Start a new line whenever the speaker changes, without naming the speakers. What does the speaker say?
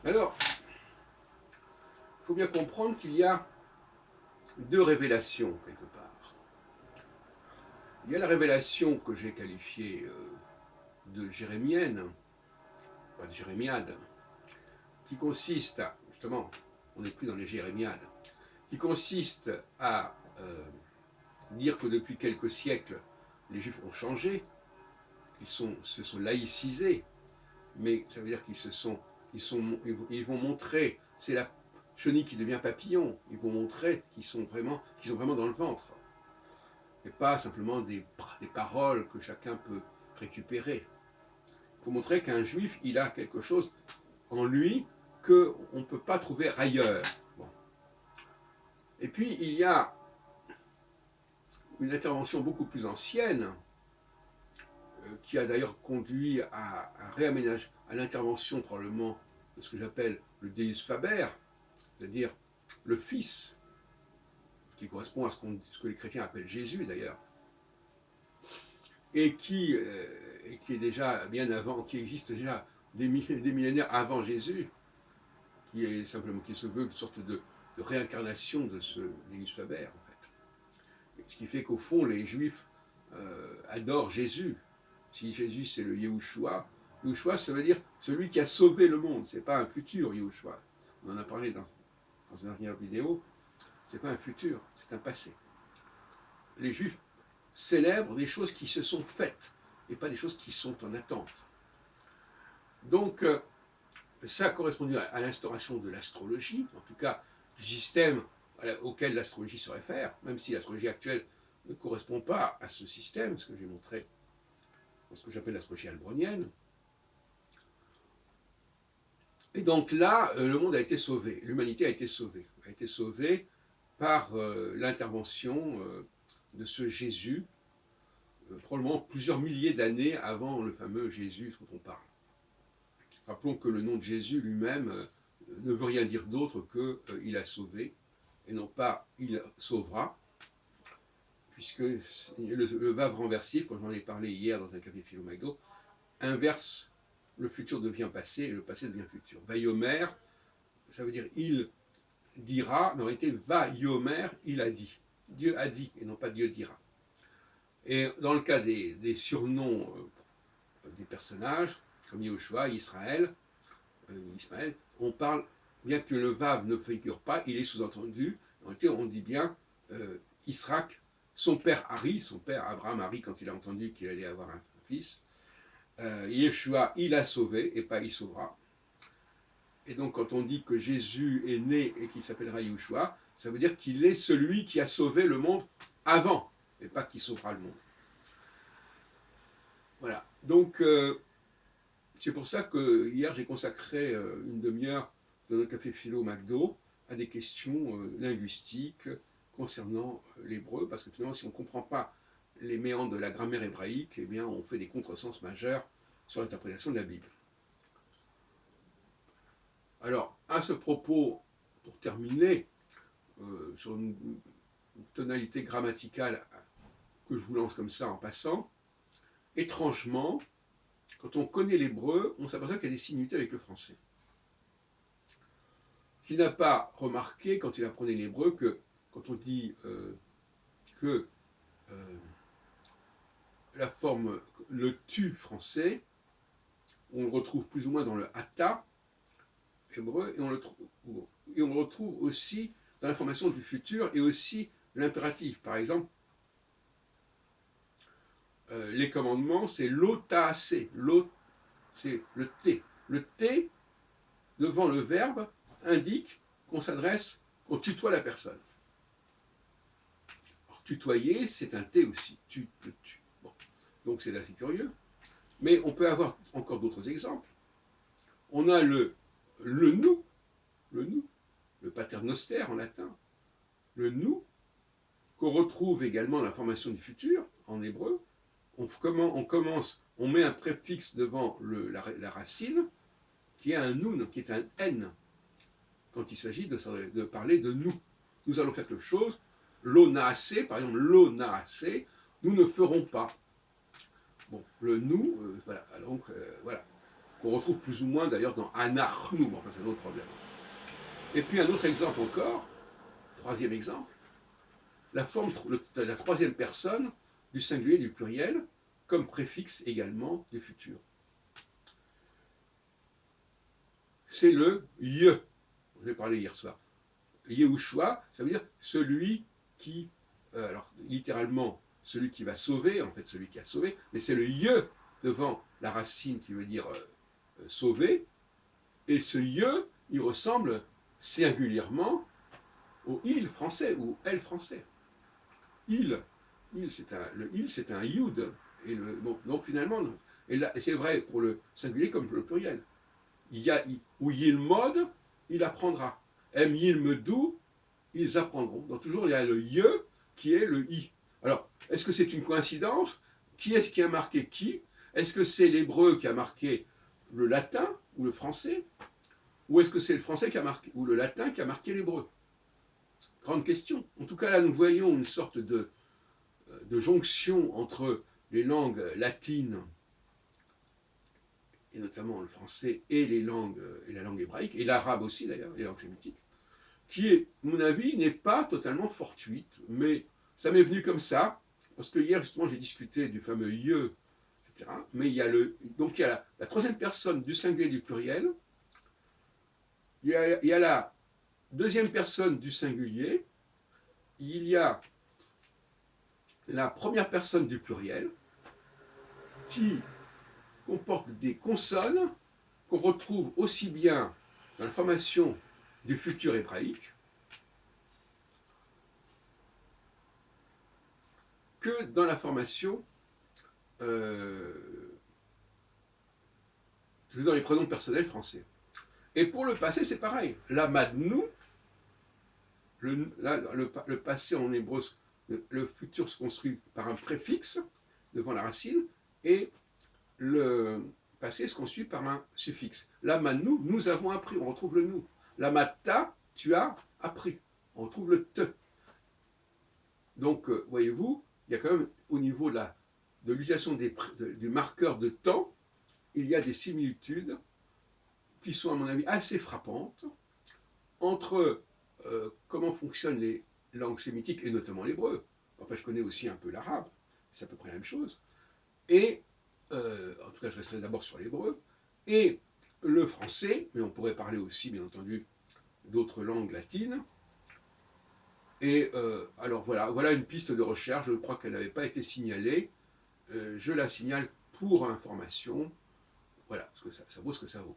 Alors, il faut bien comprendre qu'il y a deux révélations, quelque part. Il y a la révélation que j'ai qualifiée de jérémienne, pas de jérémiade, qui consiste à, justement, on n'est plus dans les jérémiades, qui consiste à dire que depuis quelques siècles, les Juifs ont changé, qu'ils se sont laïcisés, mais ça veut dire ils vont montrer, c'est la chenille qui devient papillon, ils vont montrer qu'ils sont vraiment dans le ventre, et pas simplement des paroles que chacun peut récupérer. Il faut montrer qu'un Juif, il a quelque chose en lui qu'on ne peut pas trouver ailleurs. Bon. Et puis, il y a une intervention beaucoup plus ancienne, qui a d'ailleurs conduit à réaménager, à l'intervention probablement de ce que j'appelle le Deus Faber, c'est-à-dire le Fils, qui correspond à ce que les chrétiens appellent Jésus d'ailleurs, et qui est déjà bien avant, qui existe déjà des millénaires avant Jésus, qui se veut une sorte de réincarnation de ce Deus Faber, en fait. Ce qui fait qu'au fond, les Juifs adorent Jésus. Si Jésus c'est le Yehoshua, Yehoshua ça veut dire celui qui a sauvé le monde, c'est pas un futur Yehoshua. On en a parlé dans une dernière vidéo, c'est pas un futur, c'est un passé. Les Juifs célèbrent des choses qui se sont faites et pas des choses qui sont en attente. Donc ça a correspondu à l'instauration de l'astrologie, en tout cas du système auquel l'astrologie se réfère, même si l'astrologie actuelle ne correspond pas à ce système, ce que j'ai montré dans ce que j'appelle l'astrologie albronienne. Et donc là, le monde a été sauvé, l'humanité a été sauvée par l'intervention de ce Jésus, probablement plusieurs milliers d'années avant le fameux Jésus dont on parle. Rappelons que le nom de Jésus lui-même ne veut rien dire d'autre que il a sauvé, et non pas il sauvera, puisque le verbe renversif, comme j'en ai parlé hier dans un café Philo McDo, inverse le futur devient passé et le passé devient futur. Vayomer, ça veut dire il dira, mais en réalité Vayomer, il a dit. Dieu a dit et non pas Dieu dira. Et dans le cas des surnoms des personnages, comme Yehoshua, Israël, Ismaël, on parle, bien que le Vav ne figure pas, il est sous-entendu, en réalité on dit bien Israq, son père Hari, son père Abraham Hari, quand il a entendu qu'il allait avoir un fils, Yeshua, il a sauvé et pas il sauvera. Et donc quand on dit que Jésus est né et qu'il s'appellera Yeshua, ça veut dire qu'il est celui qui a sauvé le monde avant, et pas qui sauvera le monde. Voilà. Donc c'est pour ça que hier j'ai consacré une demi-heure de notre café philo McDo à des questions linguistiques concernant l'hébreu, parce que finalement si on ne comprend pas les méandres de la grammaire hébraïque, eh bien on fait des contresens majeurs sur l'interprétation de la Bible. Alors, à ce propos, pour terminer, sur une tonalité grammaticale que je vous lance comme ça en passant, étrangement, quand on connaît l'hébreu, on s'aperçoit qu'il y a des similitudes avec le français. Qui n'a pas remarqué, quand il apprenait l'hébreu, que quand on dit que la forme, le tu français, on le retrouve plus ou moins dans le hata hébreu, et on le retrouve aussi dans la formation du futur et aussi l'impératif. Par exemple, les commandements, c'est l'otaasé, c'est le T. Le T, devant le verbe, indique qu'on tutoie la personne. Alors, tutoyer, c'est un T aussi, le tu. Bon. Donc c'est assez curieux. Mais on peut avoir encore d'autres exemples. On a le nous, le paternoster en latin, le nous, qu'on retrouve également dans la formation du futur, en hébreu. On met un préfixe devant la racine, qui est un nun, qui est un n, quand il s'agit de parler de nous. Nous allons faire quelque chose, l'onaase, par exemple, l'onaase, nous ne ferons pas. Bon, le nous, voilà, donc, voilà. qu'on retrouve plus ou moins d'ailleurs dans anachnu, enfin c'est un autre problème. Et puis un autre exemple encore, troisième exemple, la forme, la troisième personne du singulier du pluriel comme préfixe également du futur. C'est le ye. J'ai parlé hier soir. Yehoshua, ça veut dire celui qui, alors littéralement, celui qui va sauver, en fait celui qui a sauvé, mais c'est le ye devant la racine qui veut dire sauver, et ce ye, il ressemble singulièrement au il français ou elle français. Il, le il c'est un yud, et bon, donc finalement, et c'est vrai pour le singulier comme pour le pluriel. Il y a où yilmod, il apprendra. Em yilmedou, ils apprendront. Donc toujours il y a le ye qui est le i. Alors, est-ce que c'est une coïncidence? Qui est-ce qui a marqué qui? Est-ce que c'est l'hébreu qui a marqué le latin ou le français? Ou est-ce que c'est le français qui a marqué, ou le latin qui a marqué l'hébreu? Grande question. En tout cas, là, nous voyons une sorte de jonction entre les langues latines, et notamment le français, et la langue hébraïque, et l'arabe aussi d'ailleurs, les langues sémitiques, qui, à mon avis, n'est pas totalement fortuite, mais ça m'est venu comme ça, parce que hier, justement, j'ai discuté du fameux ye, etc. Mais il y a donc il y a la troisième personne du singulier du pluriel, il y a la deuxième personne du singulier, il y a la première personne du pluriel, qui comporte des consonnes qu'on retrouve aussi bien dans la formation du futur hébraïque que dans la formation dans les pronoms personnels français. Et pour le passé, c'est pareil. La madnou, le passé en hébreu, le futur se construit par un préfixe devant la racine, et le passé se construit par un suffixe. La madnou, nous avons appris, on retrouve le nous. La matta, tu as appris, on retrouve le te. Donc, voyez-vous, il y a quand même, au niveau de l'utilisation du marqueur de temps, il y a des similitudes qui sont, à mon avis, assez frappantes entre comment fonctionnent les langues sémitiques, et notamment l'hébreu. Enfin, je connais aussi un peu l'arabe, c'est à peu près la même chose. Et, en tout cas, je resterai d'abord sur l'hébreu, et le français, mais on pourrait parler aussi, bien entendu, d'autres langues latines. Et alors voilà une piste de recherche, je crois qu'elle n'avait pas été signalée, je la signale pour information, voilà, parce que ça vaut ce que ça vaut.